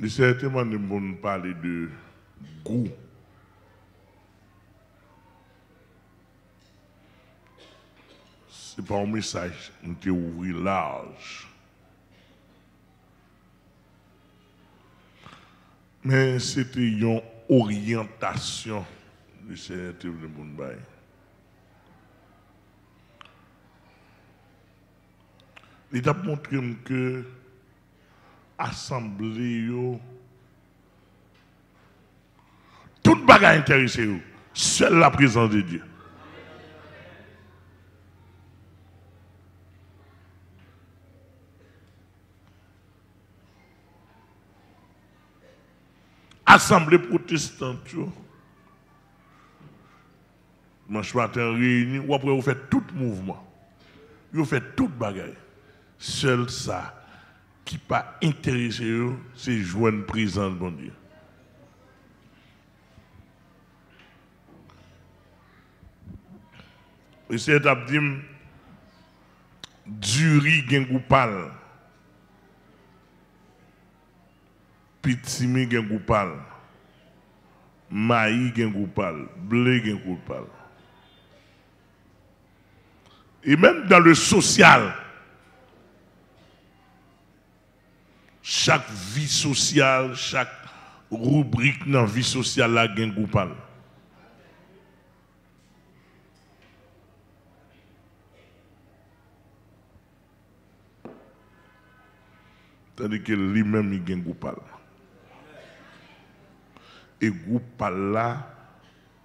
Certainement, nous allons parler de goût. Ce n'est pas un message qui est ouvert large. Mais c'était une orientation de cette Mounbaï. Il a montré que l'Assemblée, toute bagarre intéressée, seule la présence de Dieu. Assemblée protestante, dimanche matin réunis, ou après vous faites tout mouvement, vous faites toute bagarre. Seul ça qui pas intéressé, c'est joindre présence de bon Dieu. Et c'est à dire, du riz gen goupal, pitimi gen goupal, maïs gen goupal, blé gen goupal. Et même dans le social, chaque vie sociale, chaque rubrique dans la vie sociale a gen goupal. Tandis que lui-même, il a un goupal. Et goupal là,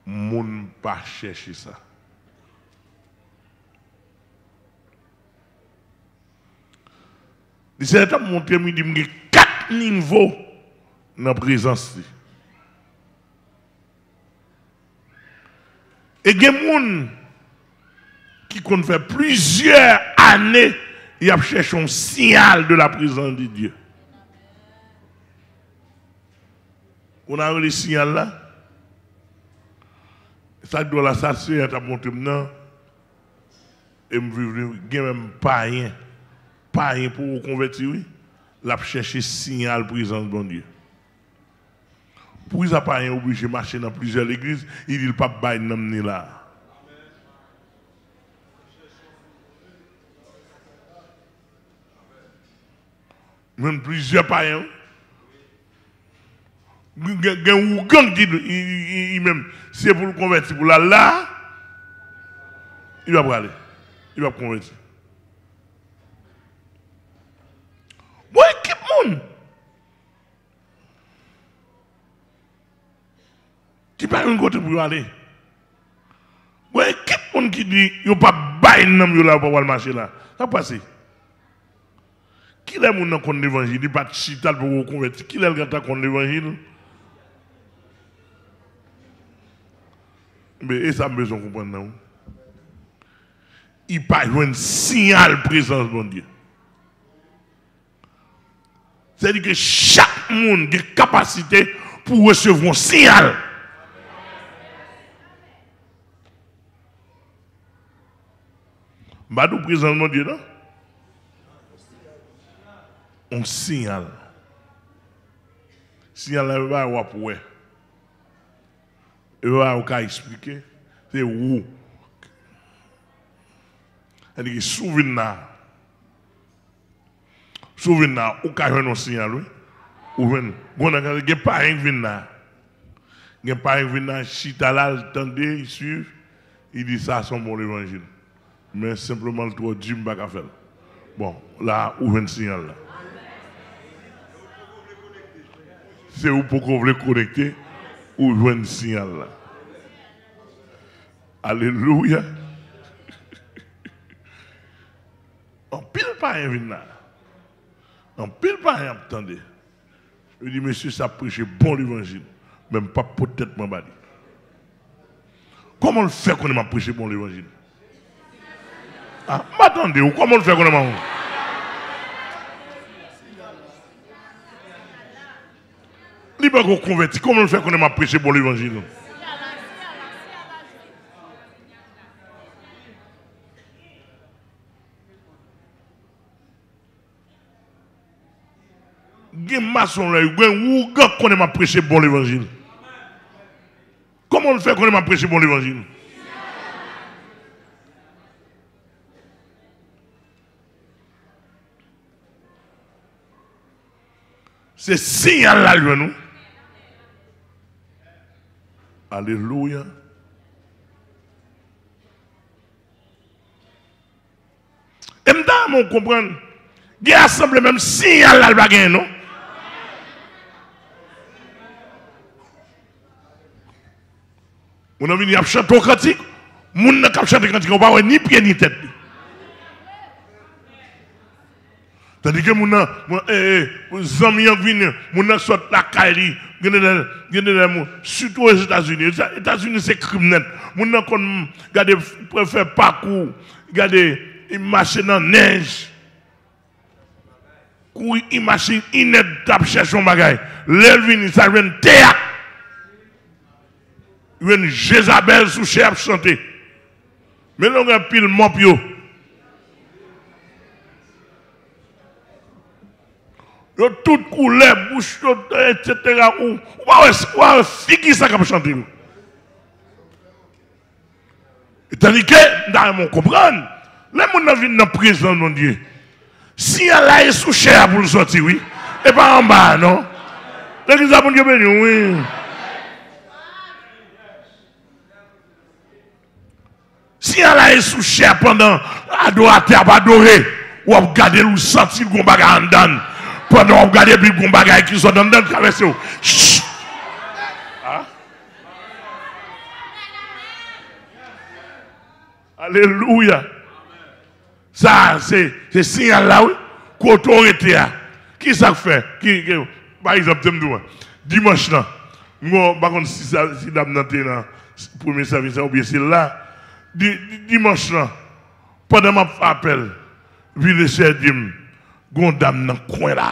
moun pas chercher ça. Il s'est montré, il dit, il y a 4 niveaux dans la présence. Et il y a des gens qui ont fait plusieurs années, ils ont cherché un signal de la présence de Dieu. On a le signal là. Ça doit la s'assurer à monter maintenant. Et il n'y a même pas rien pour vous convertir. La chercher signal présence de bon Dieu. Pour ils pas rien obligé de marcher dans plusieurs églises, il dit pas bail n'amener là. Même plusieurs païens. Gang dit même c'est pour le convertir pour là, il va aller. Il va convertir. Bon équipe monde qui pas un côté pour aller. Bon équipe monde qui dit yo pas bail nam yo là pour aller marcher là. Ça passe. Qui est le monde contre l'évangile, il pas chital pour vous convertir. Qui est le gars contre l'évangile? Mais et ça me besoin de comprendre non. Il pas un signal présence de mon Dieu. C'est-à-dire que chaque monde a une capacité pour recevoir un signal. Badou présence de mon Dieu, non? Un signal. Signal là, va avoir pour eux. Et va avoir expliquer. C'est où? C'est-à-dire que souvenir. Souvenir, ou ka yon un signal, oui? Ou ven, gon a gen pas rien vinn là. Gen pas rien vinn là, chita là, attendez, il suit, il dit ça c'est mon évangile. Mais simplement le trop Dieu m'pa ka faire. Bon, là ou ven signal là. C'est où pour qu'on veut connecter ou ven signal là. Alléluia. En pile pas rien vinn là. En pile pas rien attendez. Je dis, monsieur, ça prêche bon l'évangile. Même pas peut-être m'en badi. Comment le fait qu'on m'a prêché bon l'évangile? Ah, m'attendez, ou comment le fait qu'on m'a. Il va qu'on converti. Comment le fait qu'on m'a prêché bon l'évangile? gen maçon là, ou gars connaît m'a prêcher bon l'évangile. Comment on fait qu'on m'a prêcher bon l'évangile? C'est signal là, nous. Alléluia. Et maintenant, on comprend. Il y a assemblé même signal là, le bagage, non? On a venu à chanter au cantique. Mon n'a pas chanté cantique, on va avoir ni pied ni tête. Tandis que mon amis qui viennent, mon sort la caille, surtout aux États-Unis. Les États-Unis, c'est criminel. Mon n'a qu'on préfère parcours, regarder, il marche dans la neige. Courir, il marche, il n'est pas chercher un bagage. L'elvin, ça vient de théâtre. Il y a une Jézabel sous chef chanter. Mais là, on a pile mopio. Il y a toute couleur, bouche, etc. Ou va fille qui ça comme chanter. Tandis que, nous comprenons, les gens viennent dans la prison, mon Dieu. Si Allah est sous chair pour le sortir, oui, et pas en bas, non? L'église a bon Dieu béni, oui. Si Allah est sous chair pendant adorateur, adorer, ou regarder ou sentir le bagage en dedans, pendant on regarde le bagage qui sont dans le traverser. Alléluia. Ça, c'est signal là, oui, qu'autorité a. Qui ça fait? Par exemple, dimanche là, moi, par contre, si dame dans le premier service, ou bien c'est là, dimanche là, pendant ma appel, ville se dit, gon dame dans le coin là.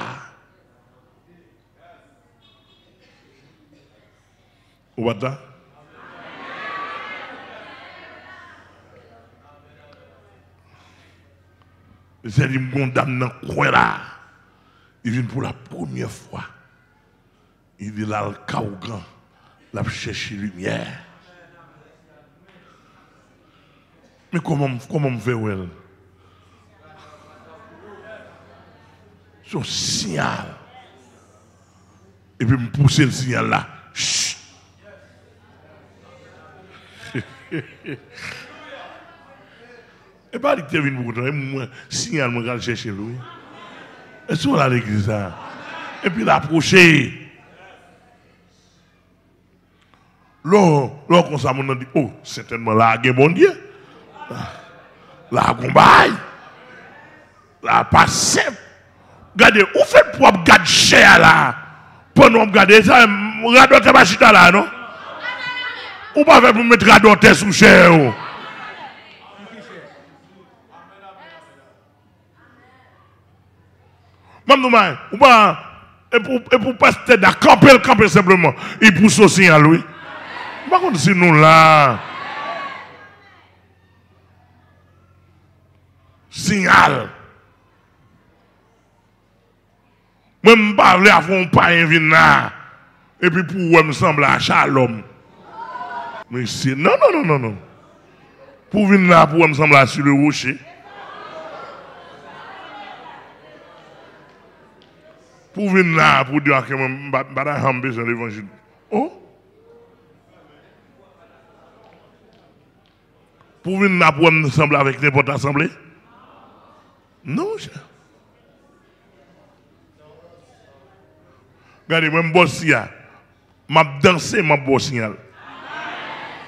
Ou pas? C'est dit, gon dame dans le coin là. Il vient pour la première fois. Il dit là, le Kaougan, la chercher lumière. Mais comment me fait elle? Son signal. Et puis me pousser le signal là. Chut. Et pas dit que tu es venu pour toi. Signal, je vais chercher lui. Et sur à l'église. Et puis l'approcher. Là, comme ça, on dit, oh, certainement là, il y a bon Dieu. Là, il y a là, pas simple. Regardez, où fait pour regarder cher là? Pour nous regarder ça, regarder ta machine là, non? Ou pas faire pour mettre regarder sous cher? Maman, ou pas, et pour passer dans camper simplement, il pousse aussi à lui. Par contre, c'est nous là. Signal. Même je parle à fond pas un vin et puis pour moi me semble à Shalom. Mais c'est non. Pour venir là pour moi me semble sur le rocher. Pour venir là pour dire que je n'ai besoin de l'évangile. Oh. Pour venir là pour me sembler avec n'importe assemblée. Non, cher. Regardez, moi, je suis là. Je danse, je suis signal.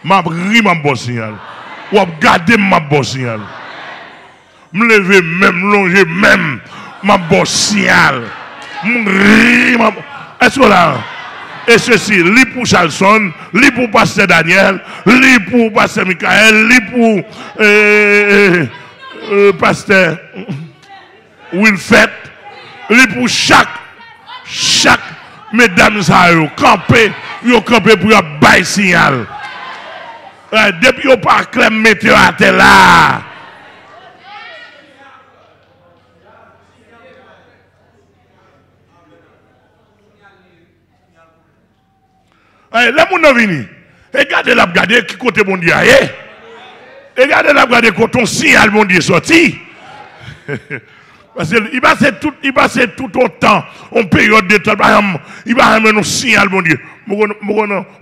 Je ris, je suis signal. Je regarde, je suis signal. Je me lève même, longer même, je suis signal. Je ris, est-ce que là? Et ceci, lui pour Charlson, lui pour Pasteur Daniel, lui pour Pasteur Michael, lui pour Pasteur Wilfred, lui pour chaque mesdames ça yo camper pour bailler signal. Depuis yo pas clem mettre à terre là. Les gens viennent. Regardez la regarder qui côté mon Dieu. Regardez la regarder quand ton signal mon Dieu sorti. Parce qu'il passe tout autant en période de temps. Il va amener un signal mon Dieu.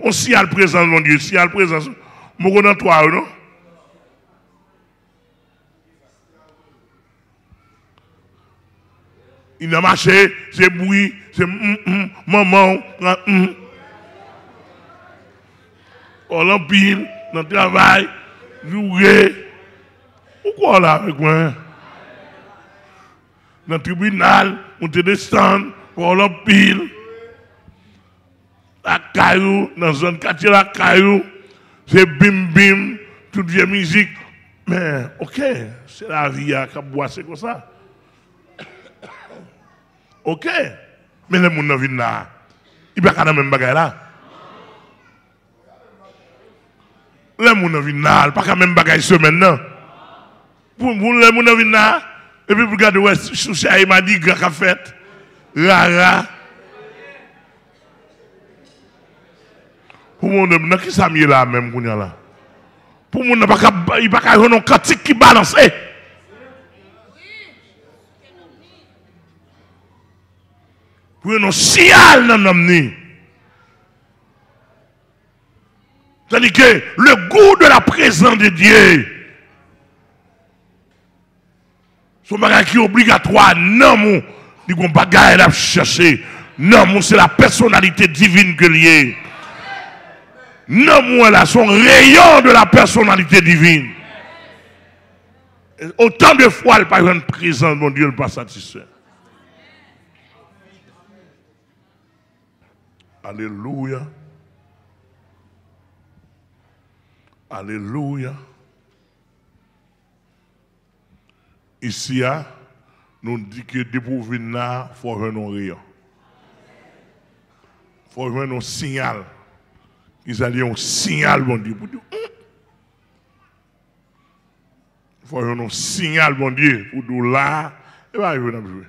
On signal présent mon Dieu. Signal présent. Mon dans toi, non? Il a marché, c'est bruit, c'est maman, Olympine, dans le travail, jouer. Pourquoi là avec moi? Dans le tribunal, on te descend, Olympine, la caillou, dans la zone quartier, la caillou, c'est bim bim, toute vieille musique. Mais, ok, c'est la vie qui boit, c'est comme ça. Ok, mais les gens viennent là. Ils ne peuvent pas même bagaille là. Les gens viennent là, ils ne peuvent pas même bagaille semaine là. Pour les gens viennent là, et puis vous regardez, ouais, il m'a dit, grand fait, rara. Pour les gens qui sont là même, pour les gens, il ne peut pas y avoir un cantique qui balance. Pour un signal dans l'homme. C'est-à-dire que le goût de la présence de Dieu, son bagage qui est obligatoire, non, il n'y a pas de à chercher. Non, c'est la personnalité divine que lié. Non, là, son rayon de la personnalité divine. Autant de fois, il n'y a pas une présence, mon Dieu, il n'est pas satisfait. Alléluia. Alléluia. Ici, nous dit que dépourvu là, il faut avoir un rayon. Il faut avoir un signal. Ils allaient un signal, bon Dieu, pour dire. Il faut avoir un signal, bon Dieu, pour dire là, et bien, il va jouer.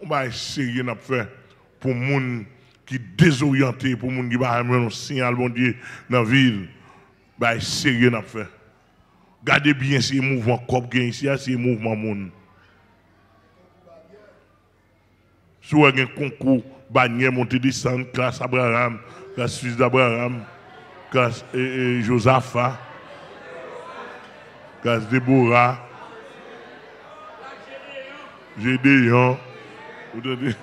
On va essayer de faire. Pour les gens qui sont désorientés, pour les gens qui ont un signal, bon Dieu, dans la ville, bah, sérieux n'a fait. Gardez bien ces mouvements corps ici, ces mouvements monde. Si vous avez un concours, bannière, montée descendre, classe Abraham, classe fils d'Abraham, classe Josaphat, classe Déborah, Gédéon, vous entendez?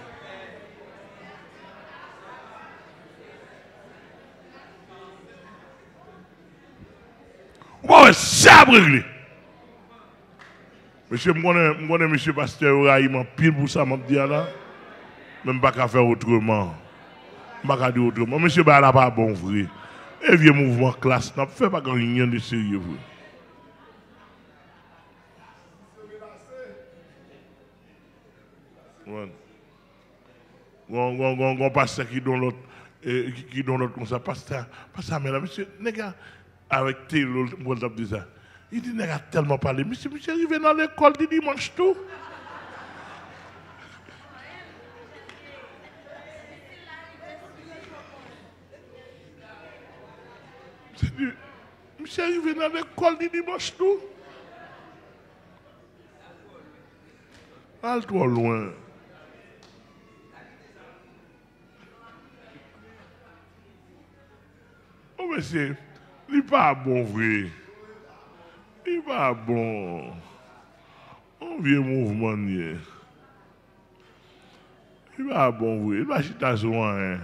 Bon, ça brûle. Monsieur, je connais monsieur Pasteur, il m'a pile pour ça, m'a dit là. Même pas qu'à faire autrement. Pas qu'à dire autrement. Monsieur, bah là pas bon vrai. Et vieux mouvement classe, n'a fait pas rien de sérieux. On pasteur qui donne l'autre comme ça, pasteur, mais là, monsieur, les gars, avec Théo, on dit ça. Il dit, il a tellement parlé. Monsieur, arrivé dans l'école du dimanche tout. Monsieur, arrivé dans l'école du dimanche tout. Al trop loin. Oh, monsieur. Il n'est pas bon, vrai. Il n'est pas bon. On vient mouvement. Il n'est pas bon, vrai. Il va chiter sur rien.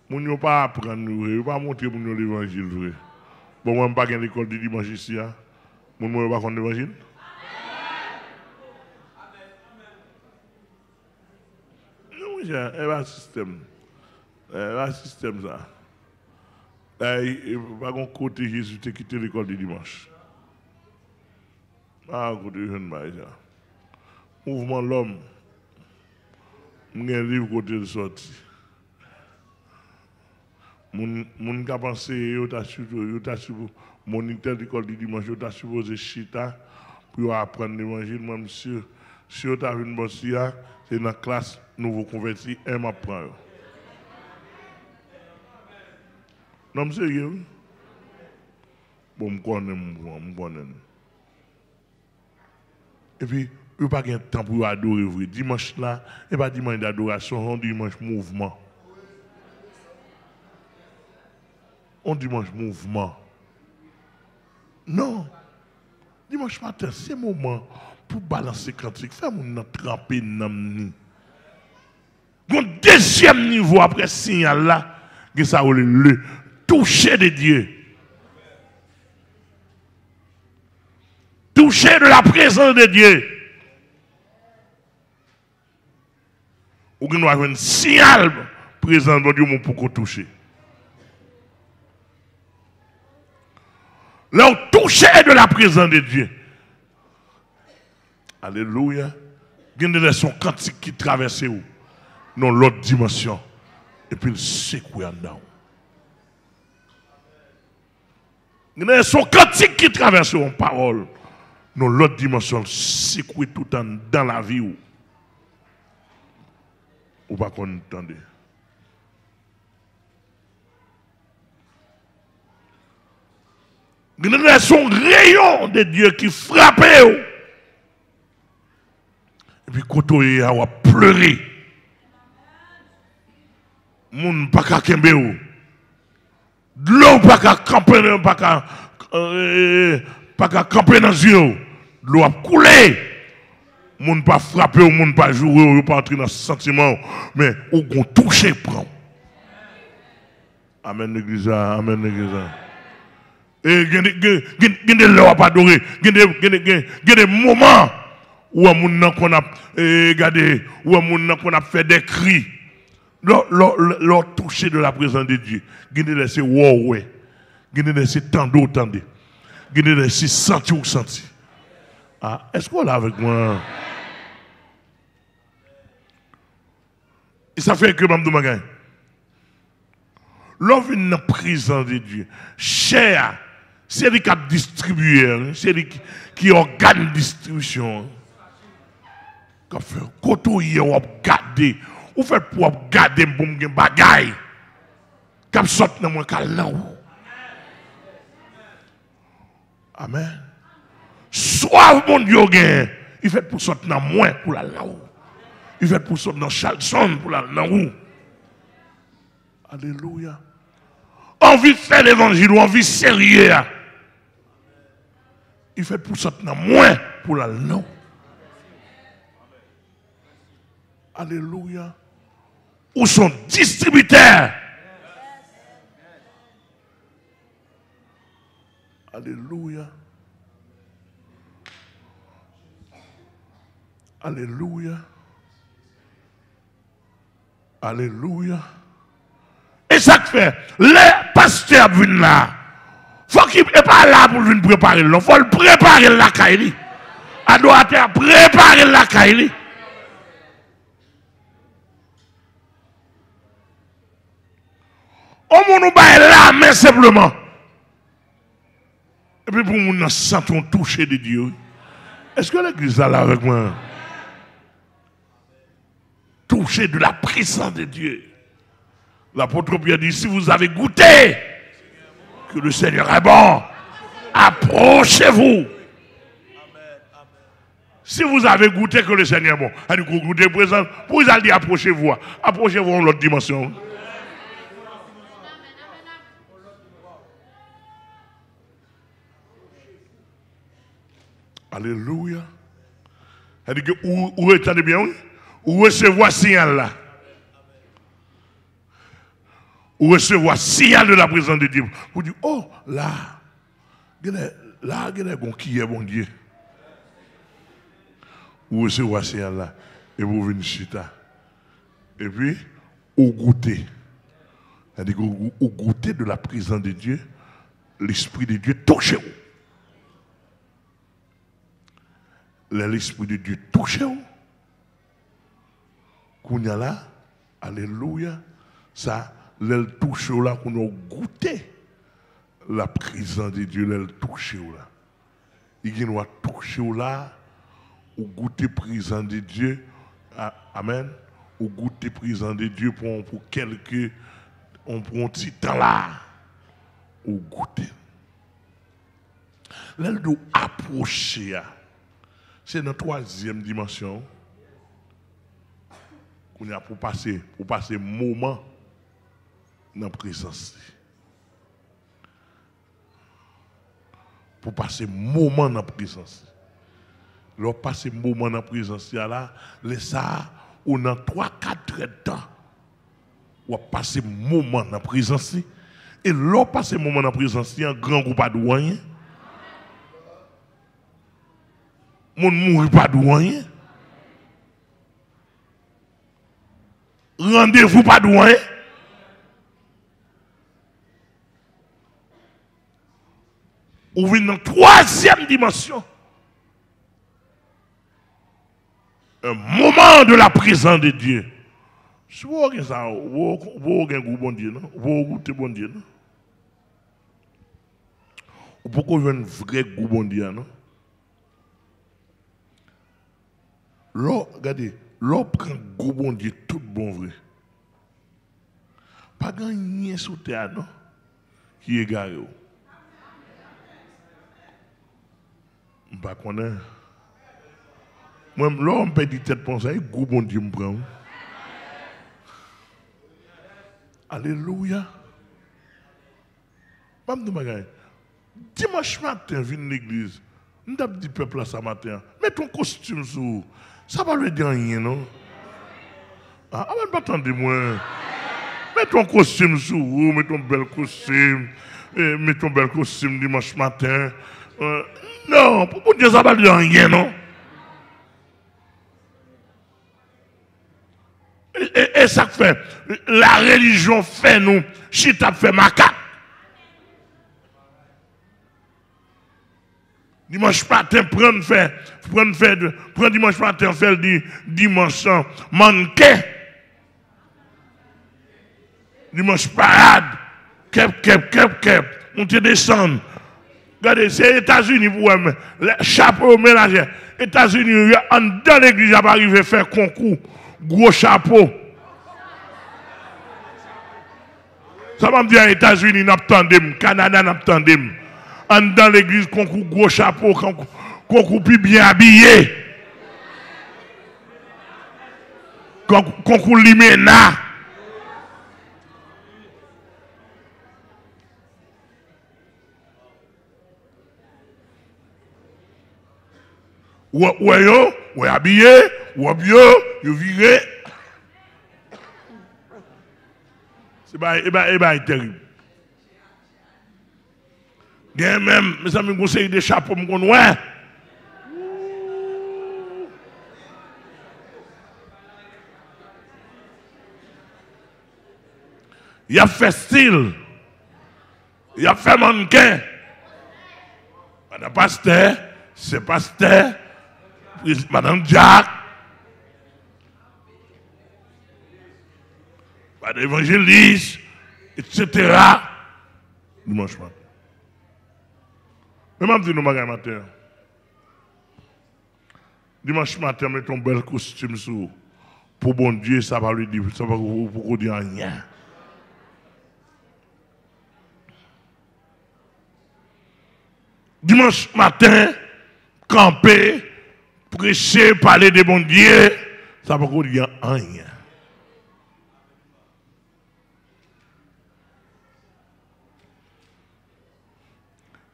Mon ne pas apprendre, il ne pas montrer pour nous l'évangile, vrai. Bon, moi, je ne pas à l'école du dimanche ici. Mon ne pas connaître l'évangile. Non, il y a un système. Il y a un système, ça. Il va pas côté Jésus qui quitté l'école du dimanche. Ah, côté jeune maïsa. Mouvement l'homme. J'ai un livre côté de sorti. Mon qui pensé, yo ta moniteur de l'école du dimanche, yo ta supposé chita pour apprendre l'évangile. Moi, monsieur, si yo ta vu une bonne c'est dans la classe nouveau converti, un m'apprend. Non, sérieux. Bon, je connais. Et puis, il n'y a pas de temps pour adorer. Dimanche là, il n'y a pas dimanche d'adoration, on dimanche mouvement. On dimanche mouvement. Non. Dimanche matin, c'est le moment pour balancer cantique. Fais-moi tremper dans le deuxième niveau après ce signal là, que ça le toucher de Dieu. Toucher de la présence de Dieu. Ou qu'on doit avoir un signal présent de Dieu pour qu'on touche. Là, on touche de la présence de Dieu. Alléluia. Il y a des sons cantiques qui traversent dans l'autre dimension. Et puis, il secoue en dedans. Il y a des sons cantiques qui traversent en parole. Dans l'autre dimension, secoue tout dans la vie. Ou pas qu'on entende. Il y a son rayon de Dieu qui frappe. Et puis, quand il a pleuré, moun pas qu'à kembe ou. De l'eau pas qu'à camper, pas qu'à camper dans les yeux. De l'eau a coulé. Moun pas frapper, moun pas jouer, ou pas entrer dans ce sentiment. Mais ou qu'on touche, prend. Amen, l'église. Amen, l'église. Et il y a des lois pas adorées. Il y a des moments où on a regardé, où on a fait des cris. Leur toucher de la présence de Dieu. Il y a des ouais. Il y a des tendre, tendre. Il y a des sentir ou sentir. Ah, est-ce qu'on est là avec moi? Et ça fait que Mme Doumagaï. L'homme vient dans la présence de Dieu. Cher. C'est lui qui a distribué, c'est lui qui organise la distribution. Quand on a gardé, ou fait pour garder pour me bagaille. Quand sort dans mon calendrier. Amen. Soit mon Dieu, il fait pour sortir dans moi pour la là-haut. Il fait pour sortir dans Charleston pour la là-haut. Alléluia. Envie de faire l'évangile, envie sérieux. Il fait pour sortir dans moi pour la là-haut. Alléluia. Ou son distributeur. Alléluia. Alléluia. Alléluia. Et ça que fait, les pasteurs viennent là. Faut qu'il n'est pas là pour venir préparer. Il faut le préparer la caille. Adorateur, préparer la caille. On nous bat là, mais simplement. Et puis pour nous sentons toucher de Dieu. Est-ce que l'église est là avec moi? Toucher de la présence de Dieu. L'apôtre Pierre dit, si vous avez goûté que le Seigneur est bon, approchez-vous. Si vous avez goûté que le Seigneur est bon, allez vous goûter présent, pour aller dire approchez-vous. Approchez-vous en l'autre dimension. Alléluia. Elle dit que où est-elle bien? Où recevoir signal là? Ou recevoir signal de la présence de Dieu. Vous dites, oh, là, il y a bon qui est bon Dieu. Ou recevoir signal là. Et vous venez chita. Et puis, au goûter. C'est-à-dire au goûter de la présence de Dieu, l'Esprit de Dieu touche vous. L'Esprit de Dieu touche vous. Qu'on y a là, alléluia, ça, l'elle touche là, qu'on a goûté la présence de Dieu, l'elle touche là. Il y a touché là, ou goûter présence de Dieu, amen, ou goûter présence de Dieu pour quelques, on prend un petit temps là, ou goûter. L'aile de approcher, c'est dans la troisième dimension. Qu'on a pour passer moment dans la présence. Pour passer moment dans la présence. Lorsque passer moment dans la présence, là, ça, on a 3-4 temps. On passer moment dans la présence. Et lorsque passer moment dans la présence, il y a un grand groupe à douane. Mon mourir pas douane. Rendez-vous pas douane. Ou vient dans la troisième dimension. Un moment de la présence de Dieu. Si vous avez ça, vous avez un goût bon Dieu, non? Vous avez goûté bon Dieu, non? Ou pourquoi vous avez un vrai goût bon Dieu, non? Là, regardez, là, prend goût bon Dieu, tout bon vrai. Pas gagné sous terre, non? Qui est garé. Je ne sais pas. Moi, là, on peut dire tête pour ça, et goût bon Dieu me prend. Alléluia. Dimanche matin, viens à l'église. Nous avons dit peuple là ce matin. Mets ton costume sur. Ça va lui dire rien, non? Ah, mais attendez-moi. Mets ton costume sur vous, mets ton bel costume. Mets ton bel costume dimanche matin. Non, pour Dieu, ça va lui dire rien, non? Et ça fait, la religion fait nous, si tu as fait macaque. Dimanche matin, prendre dimanche matin, faire dimanche manqué. Dimanche parade, kep, on te descend. Regardez, c'est les États-Unis pour eux, chapeau mélangé. États-Unis, dans l'église, ils arrivé à faire concours, gros chapeau. Ça va me dire, États-Unis, n'attendez, Canada, n'attendez. Dans l'église, concours gros chapeau, concours plus bien habillé. Concours limena. Ou habillé, ou bio, ou viré. C'est terrible. Bien même, mes amis, conseillent des chapeaux, me connaissent, ouais. Il a fait style. Il a fait mannequin. Madame Pasteur, c'est Pasteur. Madame Jack. Madame Évangéliste, etc. Dimanche matin. Mais je dis nous matin. Dimanche matin, mets ton bel costume sur. Pour bon Dieu, ça va lui dire, ça va vous dire rien. Dimanche matin, camper, prêcher, parler de bon Dieu, ça va vous dire rien.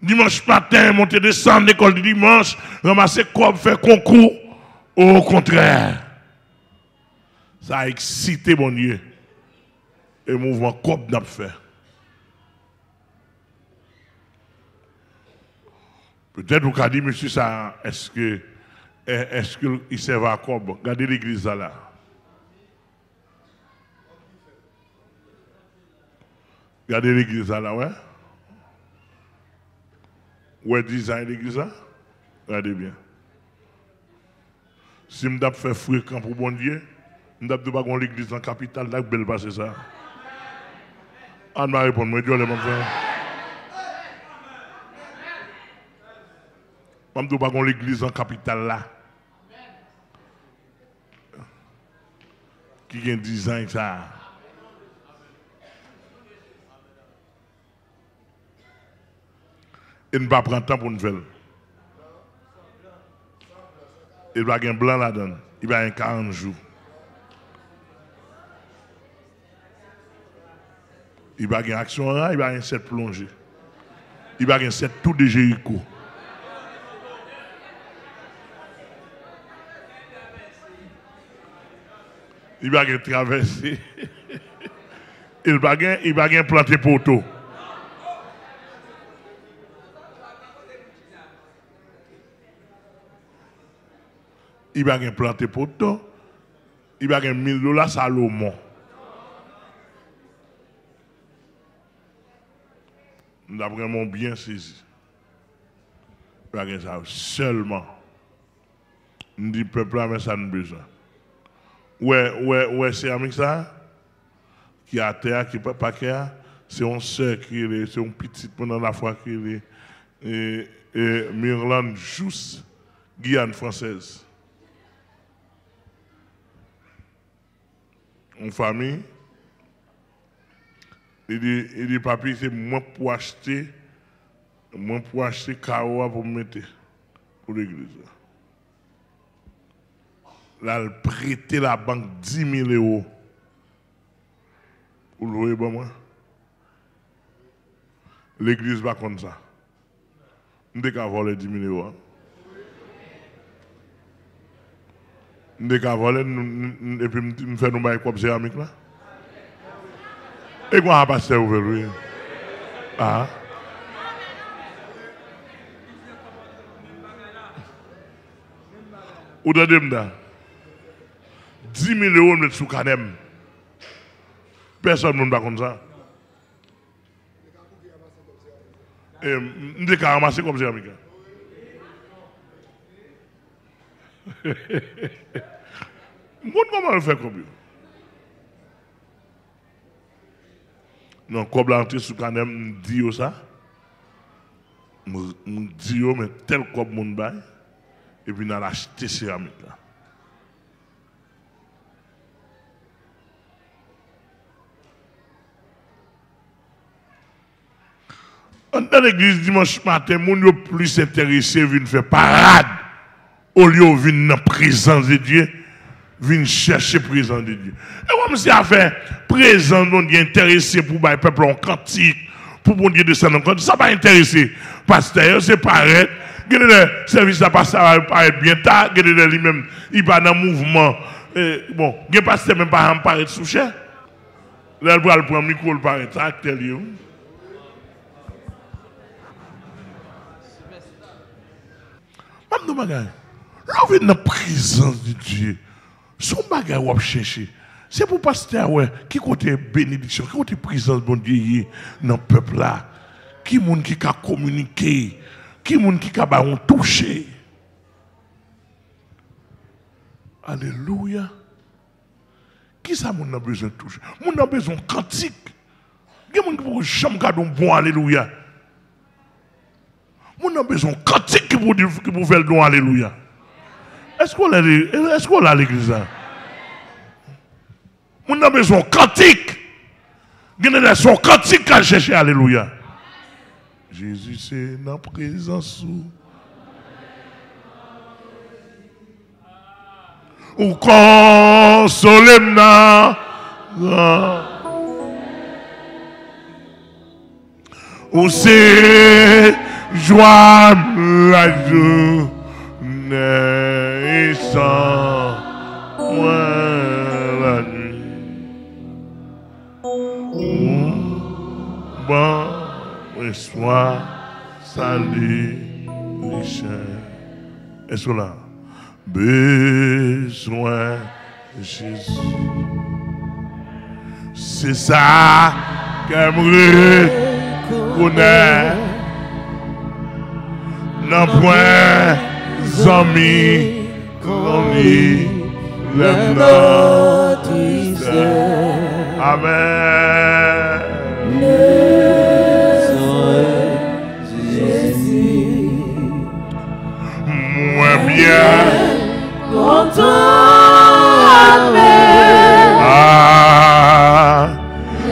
Dimanche matin, monter descendre l'école du dimanche, ramasser quoi, faire concours. Au contraire, ça a excité mon Dieu. Et le mouvement COP n'a pas fait. Peut-être vous avez dit, monsieur, ça, est-ce qu'il sert à COP? Regardez l'église là. Regardez l'église là, ouais. Ouais, design l'église là? Regardez bien. Si je dois faire fréquent pour bon Dieu, je dois pas l'église dans la capitale, là, belle passer ça. On m'a répondu, moi, Dieu, les enfants. Je ne dois pas l'église dans la capitale là. Qui a un design ça. Et ne pas prendre temps pour nous faire. Il va y avoir un blanc là-dedans. Il va y avoir 40 jours. Il va y avoir une action, il va y avoir un 7 plongé. Il va y avoir un 7 tout de Jéricho. Il va y avoir traversé. Il va y avoir planté poteau. Il va y avoir planté poteau. Il va y avoir $1000 Salomon. Nous avons vraiment bien saisi. Il va y avoir ça seulement. Nous disons, peuple, mais ça nous a besoin. Ouais, c'est avec ça qui est à terre, qui n'est pas terre. C'est une soeur qui est, c'est une petite pendant la fois qui est, Mirland Jousse, Guyane française. Une famille. Il dit, papi, c'est moi pour acheter Kawa pour me mettre pour l'église. Là, il prêtait la banque 10 000 euros pour louer pour moi. L'église va comme ça. Nous devons voler 10 000 euros. Nous devons voler et puis nous faisons nous bailler comme céramique là. Et quoi, pasteur ouvert lui? Ah. Ou de demda 10 000 euros mettre sous canem. Personne ne va comme ça. Et nous devons ramasser comme céramique. Comment le faire comme ça? Non, comme l'entrée sous canem, je dis ça. Je dis, mais tel comme mon bail. Et puis, on a acheté céramique là. Dans l'église dimanche matin, les gens plus intéressés viennent faire parade au lieu de venir dans la présence de Dieu, viennent chercher la présence de Dieu. Et comme si à faire présence, on est intéressé pour le peuple en cantique, pour bon Dieu descendre en cantique, ça va intéresser. Pasteur, c'est pareil. Le service à passer va paraître bien tard, lui-même, il va dans le mouvement. Bon, le pasteur même pas paraître sous cher. Là, il va prendre le micro, il paraît ça, tel. Même nos bagages, là, on vient dans la présence de Dieu. Son bagage, on va chercher. C'est pour pasteur, ouais, qui côté bénédiction, qui côté présence de Dieu dans le peuple là. Qui moun qui a communiqué, qui moun qui a touché. Alléluia. Qui ça moun a besoin de toucher? Moun a besoin de cantique. Qui moun qui peut jamais garder un bon alléluia? Moun a besoin de cantique qui peut faire le don alléluia. Est-ce qu'on a l'église là? Moun a besoin de cantique. Il y a son cantique à chercher alléluia. Jésus c'est dans la présence ou consolez-moi ou c'est joie la journée et sans moi la nuit bon sois salut richesse. Est-ce que là besoin de Jésus, c'est ça qu'aimerait connaître. Non point amis qu'on y lève notre tristesse. Amen. Moi bien content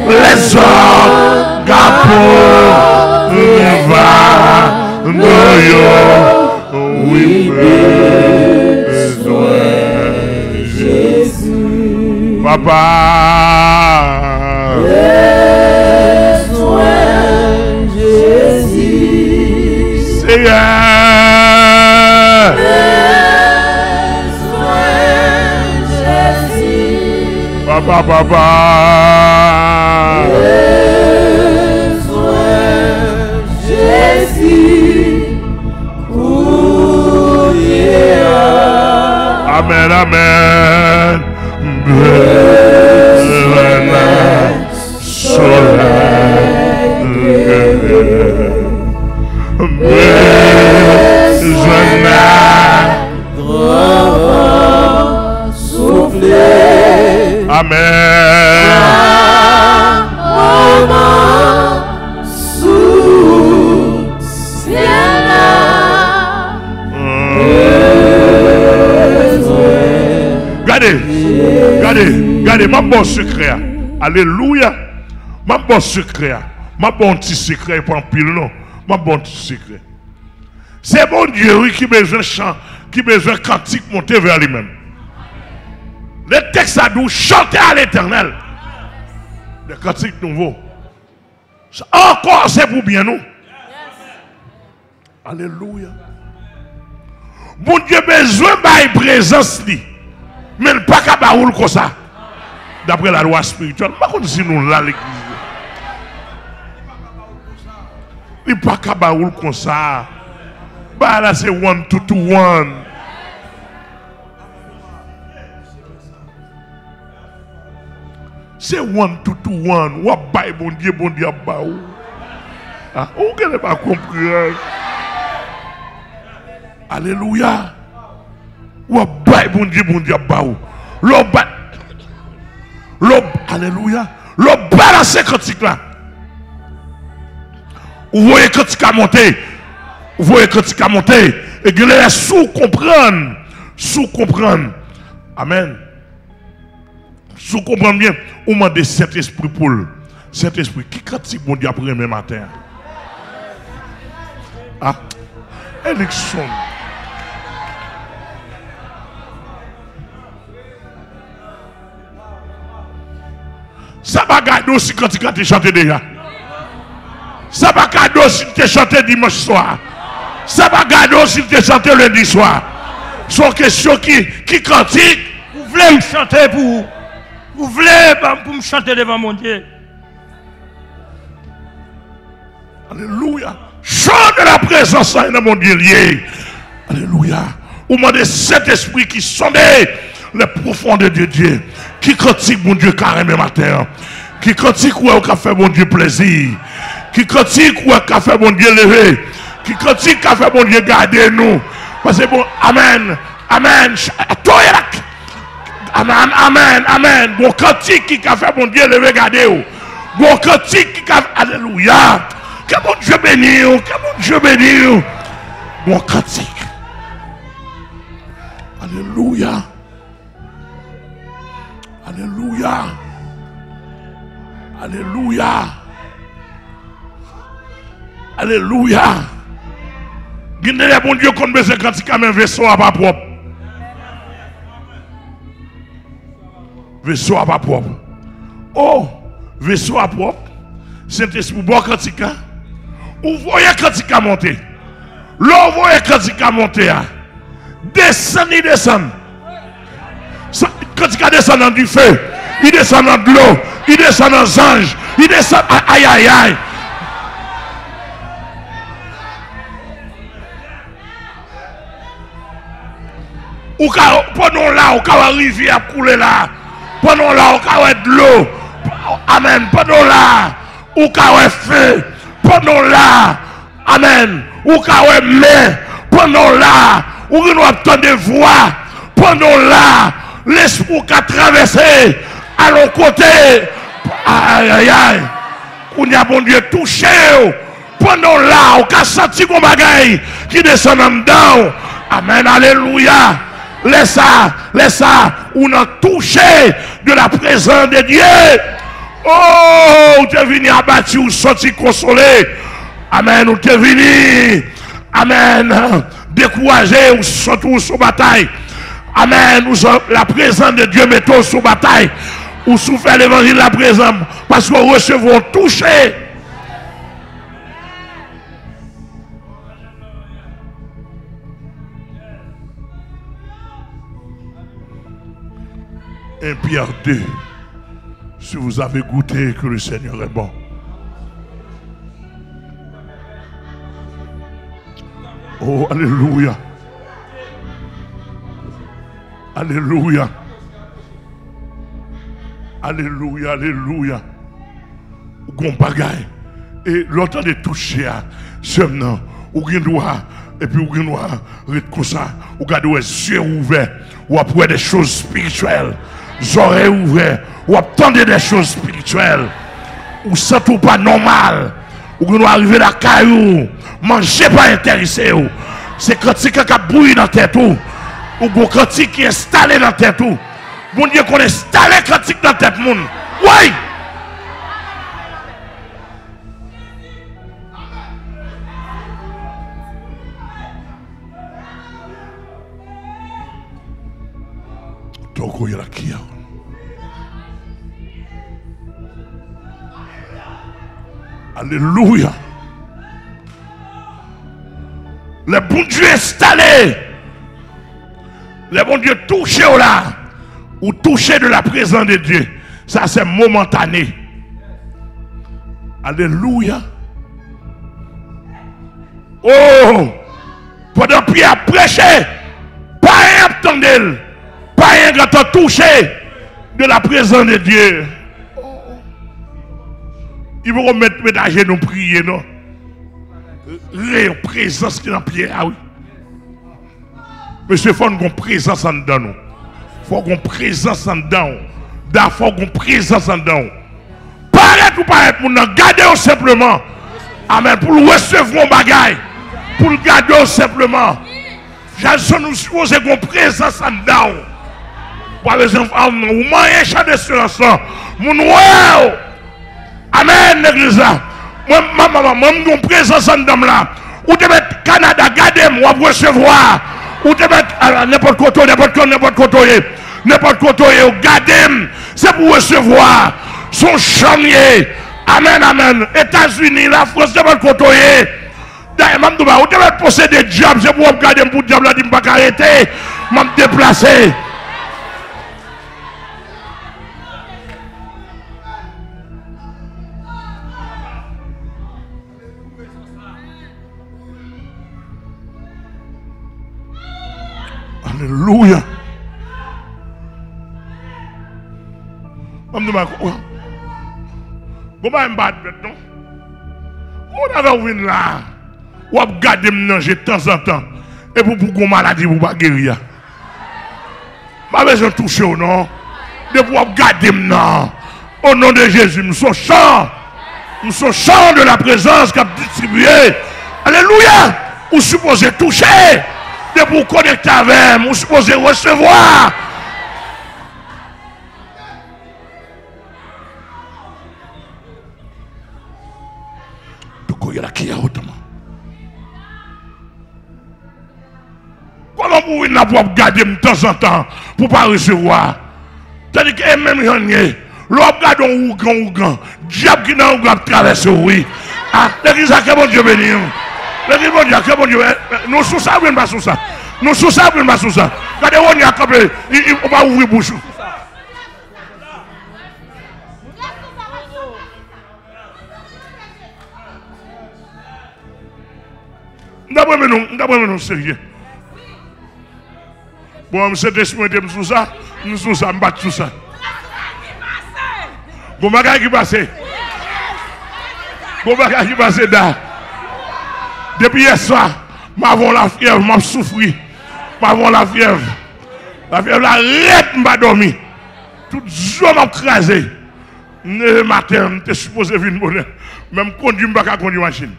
les hommes capot va Papa. Besoin Jésus. Seigneur. Besoin Jésus. Papa, papa. Besoin Jésus. Amen, amen. Besoin d'un soleil. Besoin d'un grand vent souffler. Amen. Maman sous ciel. Regardez, ma bon secret. Alléluia. Ma bon secret. Ma bon petit secret, pas en pile, non. Ma bon petit secret. C'est bon Dieu, oui, qui besoin de chant, qui besoin de cantique monter vers lui-même. Le texte a dit chanter à l'éternel. Le cantique nouveau. Encore, c'est pour bien nous. Alléluia. Bon Dieu, besoin de présence. Mais il n'y a pas qu'à baoul comme ça. D'après la loi spirituelle. Je ne sais pas si nous là l'église. Il n'y a pas qu'à baoul comme ça. Bah là c'est 1, 2, 2, 1. C'est 1, 2, 2, 1. Ou à bail bon Dieu à baoul. Ah, vous n'avez pas compris. Alléluia. Ou bail bon Dieu à baou. Alléluia. Le balancer cantique là. Vous voyez cantique à monter. Vous voyez cantique à monter. Et que les sous comprendre. Sous comprendre. Amen. Sous comprendre bien. Ou demandez cet esprit pour le. Cet esprit qui cantique bon Dieu après le matin. Ah. Élection. Ça va garder aussi quand tu chantes déjà. Ça va garder aussi quand tu chantes dimanche soir. Ça va garder aussi quand tu chantes lundi soir. C'est une question qui cantique. Vous voulez me chanter pour vous? Vous voulez pour me chanter devant mon Dieu? Alléluia. Chante la présence de mon Dieu lié. Alléluia. Vous demandez cet esprit qui sondait les profondeurs de Dieu. Qui cantique mon Dieu carrément matin. Qui cantique où a fait mon Dieu plaisir. Qui cantique où a fait mon Dieu lever. Qui cantique qui a fait mon Dieu garder nous. Parce que bon, amen, amen. Amen, amen, amen. Bon cantique qui a fait mon Dieu lever garder. Bon cantique qui a fait, alléluia. Que mon Dieu bénisse, que mon Dieu bénisse. Bon cantique. Alléluia. Alléluia. Alléluia. Alléluia. Guinde les bon Dieu qu'on besoin quand il même vaisseau à pas propre. Vaisseau à pas propre. Oh, vaisseau à propre. Saint-Esprit bon quand il a. Vous voyez quand il a monté. L'eau voyez quand il a monté. Descend, il descend. Quand il a descendu du feu, il descend dans de l'eau, il descend dans les anges, il descend. Aïe, aïe, aïe. Ou pendant là, ou quand la rivière coule là, pendant là, ou quand de l'eau, amen, pendant là, ou quand feu, pendant là, amen, ou quand main, pendant là, ou nous entendons voix, pendant là, l'esprit qui a traversé à l'autre côté, aïe, aïe, aïe, on y a bon Dieu touché, pendant là, on a senti qu'on bagaille qui descend en dedans, amen, alléluia. Laisse ça, on a touché de la présence de Dieu. Oh, tu es venu abattu ou sorti consolé. Amen, ou tu es venu, amen, découragé ou sorti sous bataille. Amen. Nous sommes la présence de Dieu, mettons sous bataille. Ou sous faire l'évangile la présence. Parce qu'on recevra toucher. 1 Pierre 2. Si vous avez goûté que le Seigneur est bon. Oh, alléluia. Alléluia. Alléluia, alléluia. Ou gon bagaille. Et l'autre de toucher à ce nom. Ou gen droit. Et puis ou gen droit. Comme ça. Ou gardez les yeux ouverts. Ou après des choses spirituelles. Les oreilles ouvertes. Ou attendez des choses spirituelles. Ou ça tout pas normal. Ou gen droit arriver la caillou. Manger pas intéressé. C'est quand c'est quelqu'un qui bouille dans la tête. Ou gon cantique qui est installé dans la tête. Bon Dieu qu'on installe cantique dans la tête monde. Oui. Toko yalakia. Alléluia. Le bon Dieu installé. Le bon Dieu touché là. Ou touché de la présence de Dieu. Ça c'est momentané. Alléluia. Oh. Pendant que Pierre a prêché. Pas un attendez. Pas un grand touché de la présence de Dieu. Il faut mettre ménager nous prier, non? La présence qui est dans Pierre, ah oui. Monsieur, il faut une présence en dedans. Il faut une présence en dedans. Il faut une présence en dedans. Paraître ou paraître, pour nous garder simplement. Amen. Pour le recevoir un bagaille. Pour le garder simplement. J'en nous supposons une présence en dedans. Par exemple, vous m'avez chanté sur l'instant. Mon wow! Amen, l'église là. Moi, j'ai une présence en dedans là. Ou te mettre Canada, gardez-moi, ou recevoir. Ou te mettre n'importe quoi, n'importe quoi, gardez-moi. C'est pour recevoir son chantier. Amen, amen. États-Unis, la France, n'importe quoi. D'ailleurs, ou te mettre posséder des diables, c'est pour garder pour le diable là, je ne peux pas arrêter. Je vais me déplacer. Alléluia. Comment je vais battre maintenant? On a vu là. On va garder manger de temps en temps. Et pour une maladie, pour ne pas guérir. Je n'ai pas toucher au nom. De pouvoir garder maintenant. Au nom de Jésus, nous sommes chants. Nous sommes chants de la présence qui a distribué. Alléluia. Vous supposez toucher. De pour connecter avec. Vous supposez recevoir. Il y a qui a autrement. Comment vous pouvez garder de temps en temps pour ne pas recevoir? C'est-à-dire que même si l'on regarde un ougan, diable qui n'a pas traversé, oui. Ah, l'église a que bon Dieu béni. L'église bon Dieu, que bon Dieu. Nous sous ça, nous pas sous ça. Nous sous ça, nous pas sous ça. Regardez, on y a comme il ne faut pas ouvrir bouche. D'abord, nous sérieux. Bon, c'est esprit de sous ça, nous sous ça, nous battons sous ça. Bon, bagage qui passe. Bon, bagage qui passe là. Depuis hier soir, m'avons la fièvre, m'a souffri. M'avons la fièvre. La fièvre, la rête m'a dormi. Tout jour m'a crasé. Le matin, j'étais supposé venir bonheur. Même conduire, je ne pas conduire machine.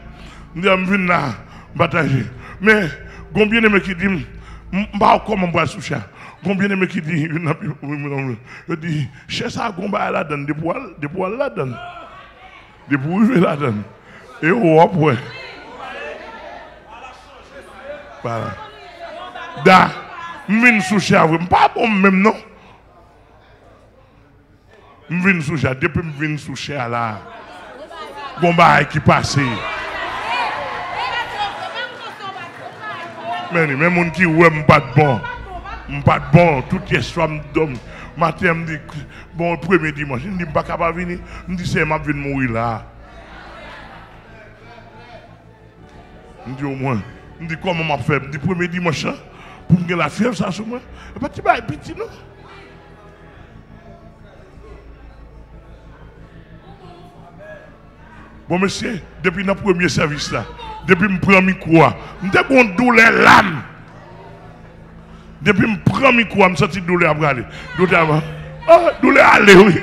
Je viens là. Batailler. Mais, combien de mecs qui disent, je comment on va soucher. Combien de mecs qui disent, je dis, chez ça, on va la donne, des poils la donne. Des poils la donne. Et au après. Voilà. Da, Je viens sous cher, pas bon même non. Je viens sous cher, depuis que je viens sous cher là. Bon bah qui passe. Mais les gens qui ouais, je pas bon. Je pas bon, tout est soir me donne. Matin me dit bon premier dimanche, je dis pas capable venir, me dit c'est m'a venir mourir là. Je dis au moins, je dis comment m'a fait, me dit premier dimanche pour me gagner la fièvre ça sur moi. Et pas tu vas petit non. Bon monsieur, depuis notre premier service là, depuis que je prends mes micro, je suis une douleur l'âme. Depuis que je prends mes micro, je me sens douleur à braler. Douleur à aller, oui.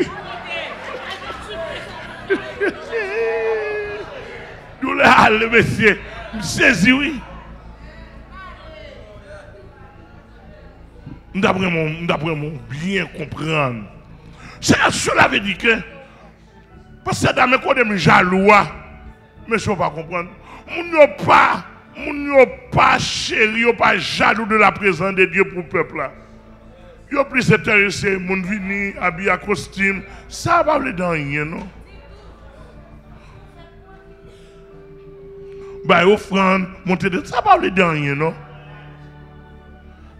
Douleur à aller, monsieur. Je me saisis, oui. D'après mon bien comprendre. C'est cela veut dire que, parce que dans mes côtés, je suis jaloux, mais je ne peux pas comprendre. Moun yo pas chéri, yo pas jaloux de la présence de Dieu pour le peuple là. Yo plus intéressé, moun vini, habillé à costume, ça va aller dans rien non. Bah offrande, monter de ça va aller dans rien non.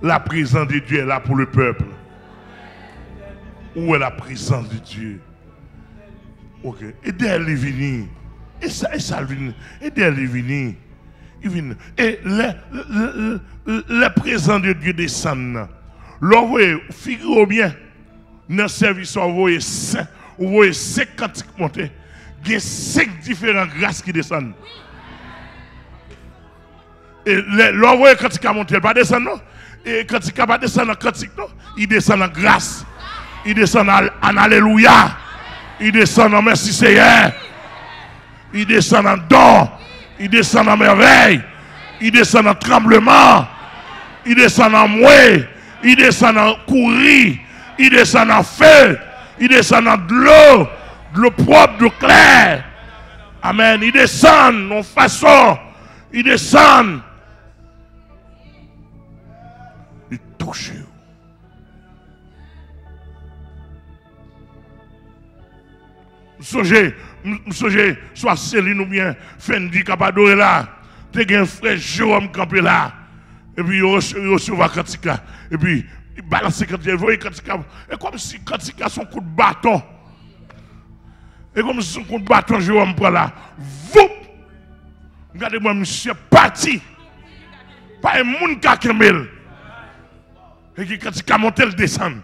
La présence de Dieu est là pour le peuple. Où est la présence de Dieu? OK, aidez-les venir. Et ça vient. Aidez-les venir. Et le présent de Dieu descend. L'envoyé, figurez bien, dans le service, vous voyez 5 cantiques monter. Il y a 5 différentes grâces qui descendent. Et l'envoyé cantique à monter, il ne va pas descendre, non? Et quand il ne va pas descendre en cantique, non? Il descend en grâce. Il descend en alléluia. Il descend en merci Seigneur. Il descend en don. Il descend en merveille. Il descend en tremblement. Il descend en mouet. Il descend en courir. Il descend en feu. Il descend en de l'eau propre, de l'eau claire. Amen. Il descend en façon. Il descend. Il touche. Songez, soit Céline ou bien Fendi qui a adoré là. Tu as un frère Jérôme campé là. Et puis il reçoit Katika. Et puis il balance Katika. Il voit Katika. Et comme si Katika a son coup de bâton. Et comme si son coup de bâton Jérôme prend là. Voup! Regardez-moi, monsieur parti. Pas un monde qui a kemel. Et qui Katika monte le descend.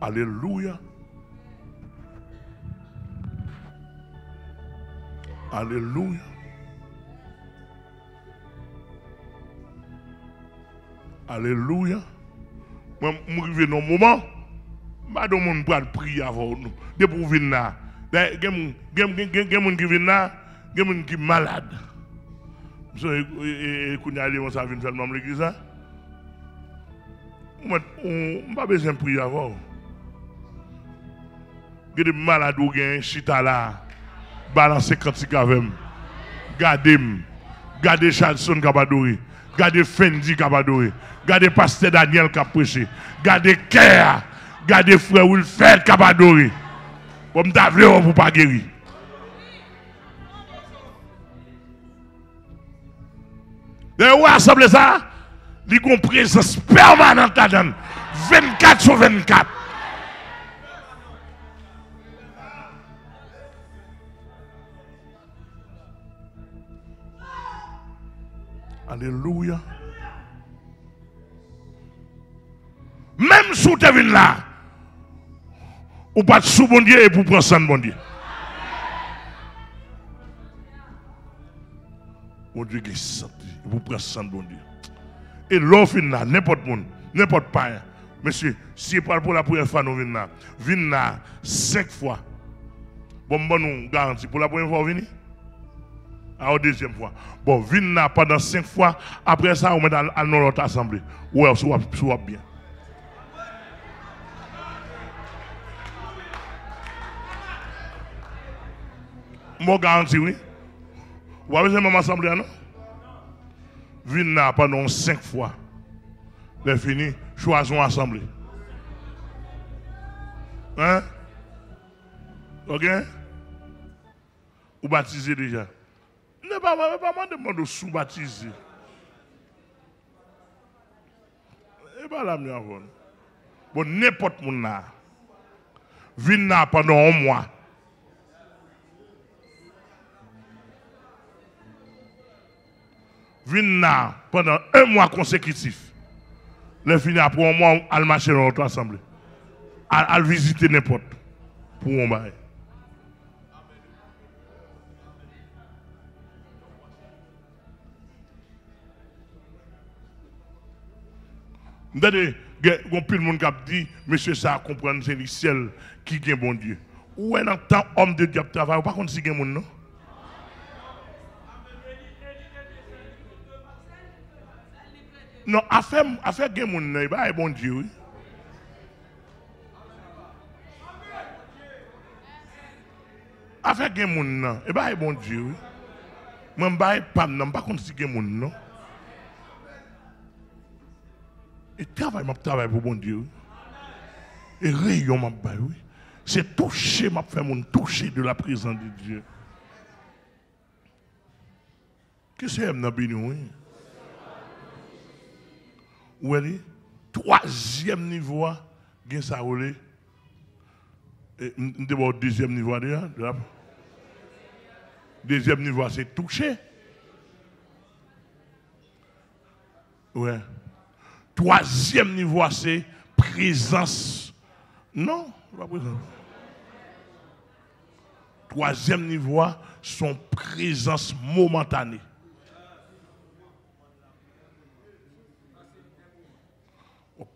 Alléluia. Alléluia. Alléluia. Moi, je suis dans un moment, je ne peux pas prier avant nous. Depuis que vous venez là, il y a des gens qui viennent là, il y a des gens qui sont malades. Et quand vous allez faire l'église, on n'a pas besoin de prier avant. Il y a des malades qui ont chita là, balancer cantique avec moi. Gardez Charlson Kabadori, gardez Fendi Kabadori, gardez Pasteur Daniel qui a prêché, gardez Kea, gardez Frère Wilfred Kabadori. Comme t'avez pour ne pas guérir. Vous assemblez ça, il y a une présence permanente là-dedans, 24 sur 24. Alléluia. Même si tu es là, ou pas sous bon Dieu et pour prendre ça de bon Dieu. Bon Dieu qui est santé, vous prenez ça de bon Dieu. Et l'offre là, n'importe monde, n'importe pas. Monsieur, si vous parlez pour la première fois, nous venons là 5 fois. Bon, nous garantis pour la première fois, venez. À la deuxième fois. Bon, venez là pendant 5 fois. Après ça, on met dans notre assemblée. Ouais, soit bien. mot garanti, oui. Vous avez besoin de m'assembler, non? Venez pendant 5 fois. C'est fini, choisissons assemblée. Hein? Ok? Vous baptisez déjà. Ne pas demander de sous-baptiser. Et pas la mienne avant. Bon, n'importe qui là. Venez pendant 1 mois. Venez pendant 1 mois consécutif. Le fini après 1 mois, à marcher dans notre assemblée. À visiter n'importe. Pour un bail. Regardez, il y a plus de monde qui a dit, monsieur, ça comprendre, c'est le ciel qui est bon Dieu. Ou est dans tant homme de Dieu qui travaille, pas contre si il y a monde, non? Non, affaire de monde, il va bon Dieu, oui. Affaire de monde, il va bon Dieu, oui. Moi, je ne vais pas contre si il y a monde, non? Et travail pour bon Dieu. Et rayon m'a bail, oui. C'est toucher, m'a fait mon toucher de la présence de Dieu. Qu'est-ce que c'est dans béni, oui? Où elle est? 3e niveau, gen ça roulé. Et d'abord 2e niveau déjà. 2e niveau, c'est toucher. Ouais. 3e niveau, c'est présence. Non, pas présence. 3e niveau, son présence momentanée.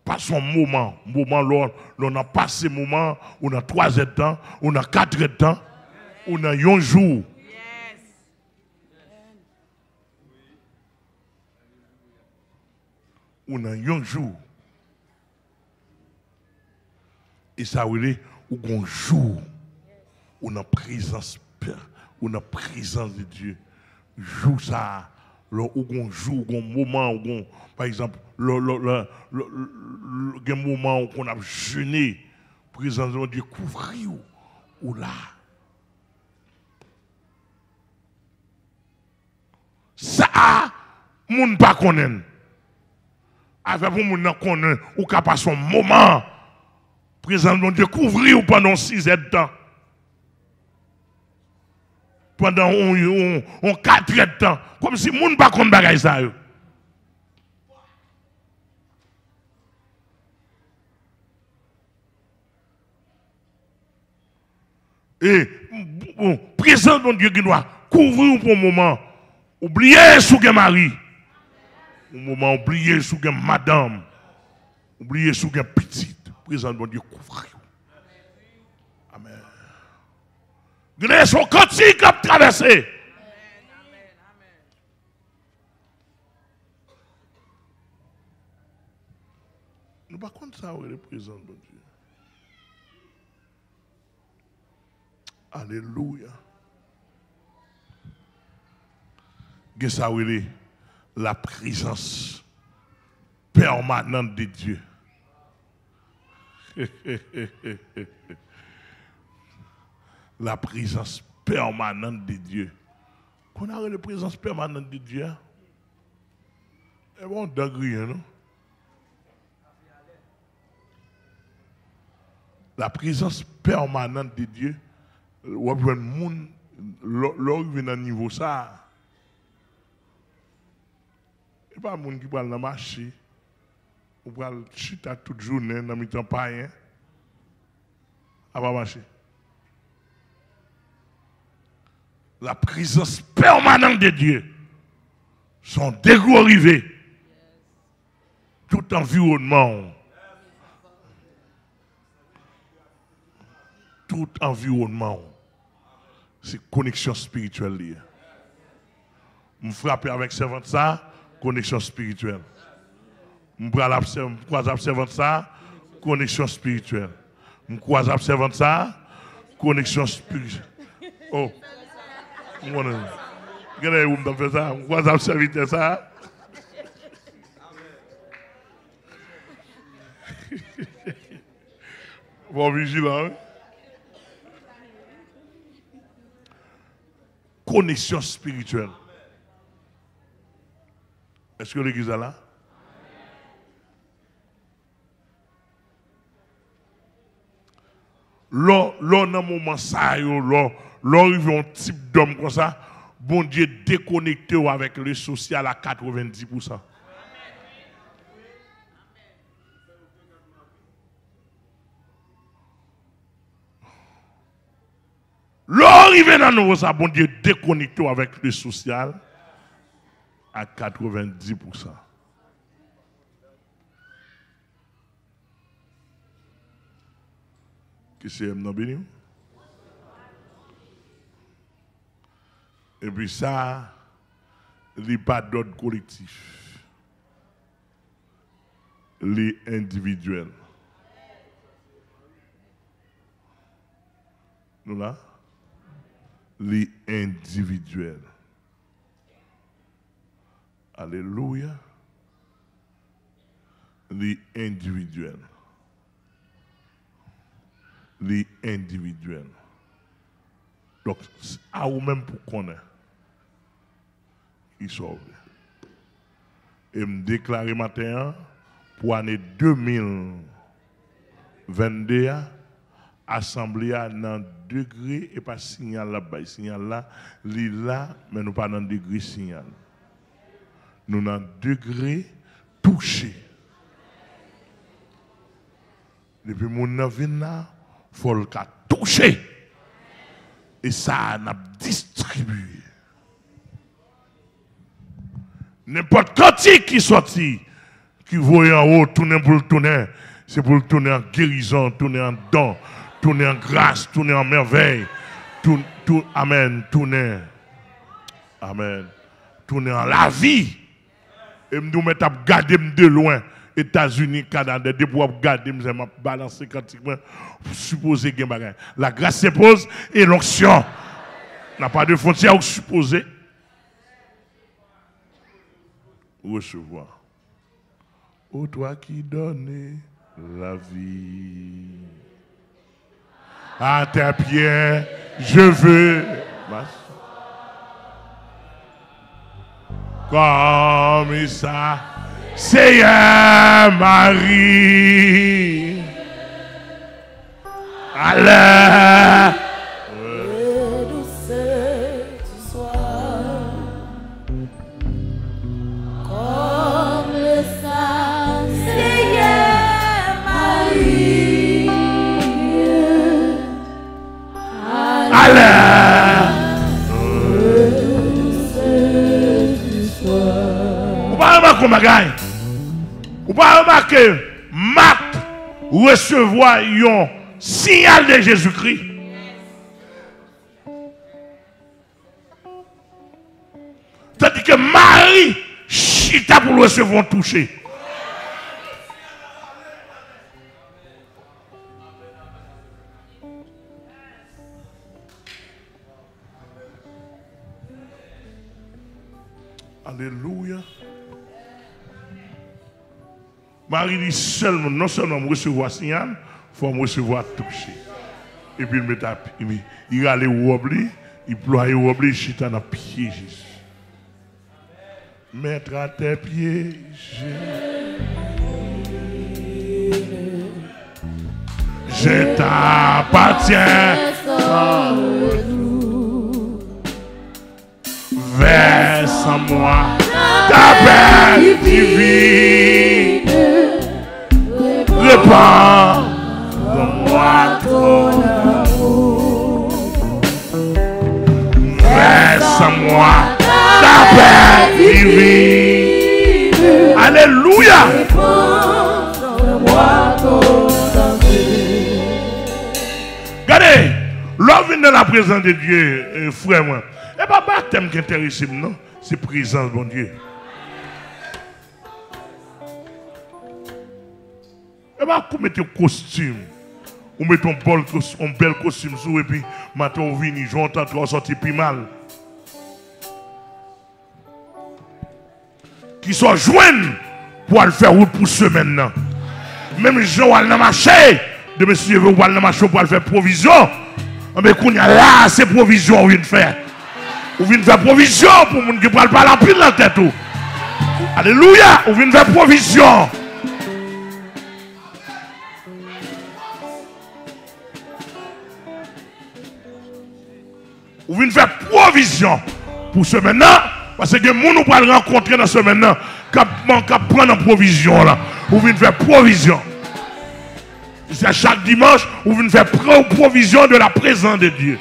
Pas son moment. On a passé moment, on a 3 heures de temps, on a 4 heures de temps, on a 1 jour. On a 1 jour. Et ça veut dire qu'on jour. On a présence on a présence de Dieu. Jour ça. On joue, un moment, par exemple, un moment où on a jeûné, présence de Dieu couvrir ou là. Ça, moun pas connaît. Avec vous, moun connaît, ou capable son moment, présence de Dieu couvrir pendant 6 heures de temps. Pendant 4 heures de temps. Comme si moun pas connaît bagay ça. Et présence de Dieu qui doit couvrir pour un moment. Oubliez sous que mari. Au moment oubliez sous que madame. Oubliez sous que petite. Présence de Dieu couvrir. Amen. Grâce son cantique qui a traversé. Nous ne pas contre ça, oui, le présence de Dieu. Alléluia. Que ça oui, la présence permanente de Dieu. La présence permanente de Dieu. Qu'on a la présence permanente de Dieu. Et bon, d'agréer, non? La présence permanente de Dieu. Ou bien moun l'or vient à niveau ça. Et pas moun qui parle dans marché. Ou parle chita toute journée dans mi temps pas rien. À pas marcher. La présence permanente de Dieu. Son dégoût arrivé. Tout environnement. Tout environnement. C'est connexion spirituelle. Je frappe avec servante ça, connexion spirituelle. Je croise servante ça, connexion spirituelle. Je croise servante ça, connexion spirituelle. Oh. Regardez, vous me faites ça. Vous croyez que ça serviteur ça? Bon, vigilant. Connexion spirituelle. Est-ce que l'église est là? Là, dans un moment ça, là, arrive un type d'homme comme ça, bon Dieu déconnecté avec le social à 90%. L'arrivée dans nous, ça, bon Dieu déconnecté avec le social à 90%. Qui c'est M. Béni? Et puis ça, il n'y a pas d'ordre collectif. Les individuels. Nous là? Les individuels. Alléluia. Les individuels. Les individuels. Donc, à vous-même pour connaître, ils sauvent. Et me déclarer matin, pour l'année 2022, Assemblée dans degré et pas signal là-bas. Signal là, là, mais nous pas dans degré signal. Nous dans degré touché. Depuis mon vient là, il faut le toucher. Et ça, n'a distribué. N'importe quantique qui sorti, qui voit en haut, tourner pour le tourner, c'est pour le tourner en guérison, tourner en don, tourner en grâce, tourner en merveille. Amen, tourner. Amen. Tourner en la vie. Et nous mettons à garder de loin. États-Unis, Canada, des pour regarder, je vais balancer quantiquement, supposer qu'il y a la grâce s'impose et l'onction. N'a pas de frontière supposer. Recevoir. Ô toi qui donnes la vie, à tes pieds, je veux comme ça. Seigneur Marie, allez, douce tu sois, comme le sang, Seigneur Marie, allez, douce tu sois. vous parlez pas comme un vous pouvez remarquer, Marc recevoir un signal de Jésus-Christ. Tandis que Marie chita pour le recevoir touché. Alléluia. Marie dit seulement, non seulement recevoir signal, il faut recevoir toucher. Et puis il allait au roble, il ploie au roble, il chita dans pied Jésus. Mettre à tes pieds, je t'appartiens. Verse en moi ta paix divine. Répands dans moi ton amour. Verse en moi ta paix divine. Alléluia. Répands dans moi ton amour. Regardez, l'homme vient de la présence de Dieu, frère moi. Et pas baptême qui intéresse, non, c'est présence de bon Dieu. Et pas vous mettez un costume, vous mettez un bel costume sous et puis maintenant vous venez, j'entends trois sortir plus mal. qui sont joints pour aller faire route pour semaine. Même les gens qui ont marché, de monsieur qui ont marché pour aller faire provision, mais qu'on y a là, c'est provision qu'on vient de faire. On vient de faire provision pour les gens qui ne parlent pas la pile dans la tête. Alléluia, on vient de faire provision. On vient de faire provision pour ce maintenant, parce que les gens nous pas rencontrer dans ce maintenant, qui prennent en provision là. On vient de faire provision. C'est chaque dimanche, on vient de faire provision de la présence de Dieu.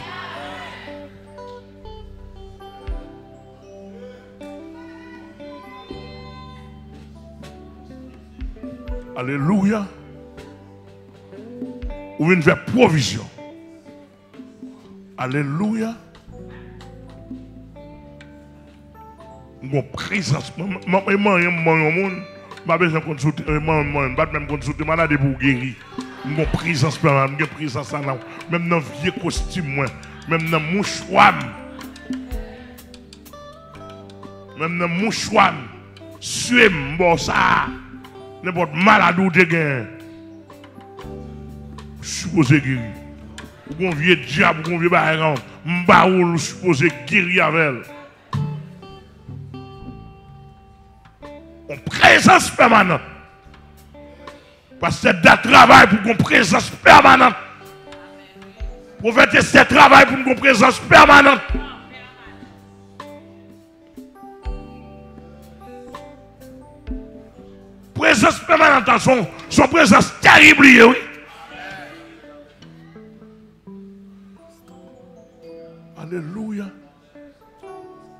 Alléluia. On vient de faire provision. Alléluia. Mon présence, je besoin de consulter, même consulter malade pour guérir. Mon présence, mon présence, même dans le vieux costume, même dans le mouchoir, même dans le mouchoir, sué, bon ça, n'importe malade ou de gain, supposé guérir. Ou un vieux diable, ou un vieux baron, m'baoul, supposé guérir avec elle. En présence permanente. Parce que c'est de travail pour une présence permanente. Prophète, c'est travail pour une présence permanente. Présence permanente, son présence terrible, oui. Alléluia.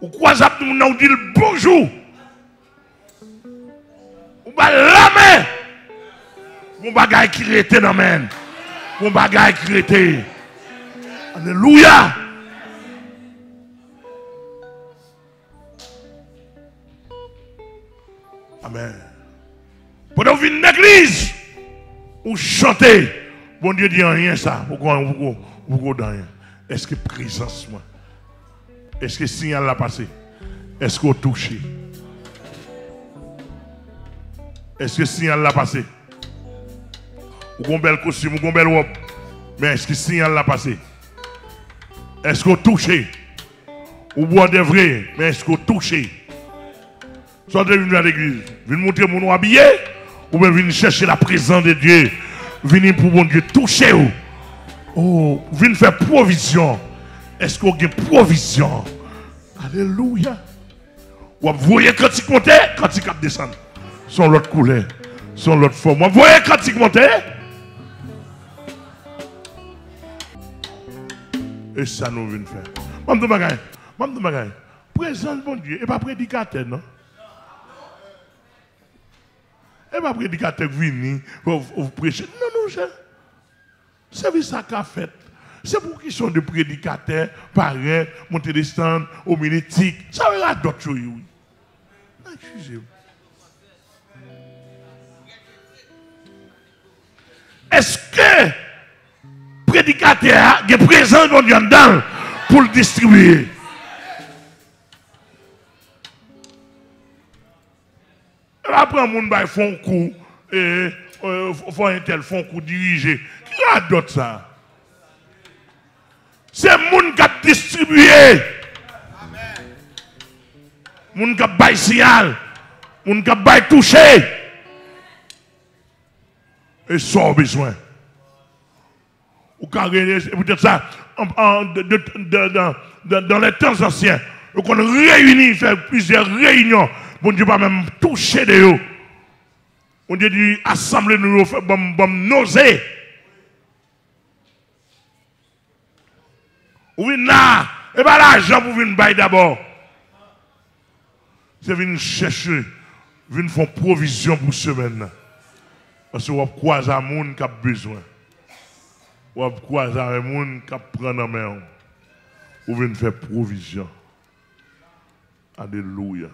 Ou quoi ça nous dit bonjour. Ou pas la main. Mon bagage qui était dans la main. Mon bagage qui était. Alléluia. Amen. Pendant que vous venez dans l'église, vous chantez. Bon Dieu dit rien ça. Vous dans rien. Est-ce que présence, moi? Est-ce que signal l'a passé? Est-ce qu'on touché? Est-ce que signal l'a passé? Ou qu'on bel costume, ou qu'on belle robe? Mais est-ce que signal l'a passé? Est-ce qu'on touché? Ou boire des vrais? Mais est-ce qu'on touché? Sortez venir à l'église. Venez montrer mon nom habillé? Ou bien venez chercher la présence de Dieu? Venez pour mon Dieu toucher ou? Oh, venez faire provision. Est-ce qu'on a provision? Alléluia. Vous voyez quand il monte, quand il descend. Son l'autre couleur, son l'autre forme. Vous voyez quand il monte? Et ça nous vient faire. Maman de bagaille. Présence bon Dieu. Et pas prédicateur, non? Et pas prédicateur qui vient vous prêcher. Non, c'est ça qu'a fait. C'est pour qu'ils sont des prédicateurs, pareils, monter des stands, homilétiques. Ça veut dire d'autres choses. Excusez-moi. Est-ce que prédicateur est présent dans le dedans pour le distribuer? Après, on va faire un coup, faut un tel fond coup dirigé. Qui a d'autres ça? C'est le monde qui a distribué. Le monde qui a baillé signal. Le monde qui a baillé touché. Et sans besoin. Ou peut-être ça, dans les temps anciens, on réunit, faire plusieurs réunions. Bon Dieu, pas même toucher de eux. On dit assembler nous, faire nausée. Oui, là, et bien l'argent pour venir bailler d'abord. C'est venir chercher, venir faire provision pour ce maintenant. Parce que vous croisez un monde qui a besoin. Vous croisez un monde qui prend en main. Vous venez faire provision. Alléluia.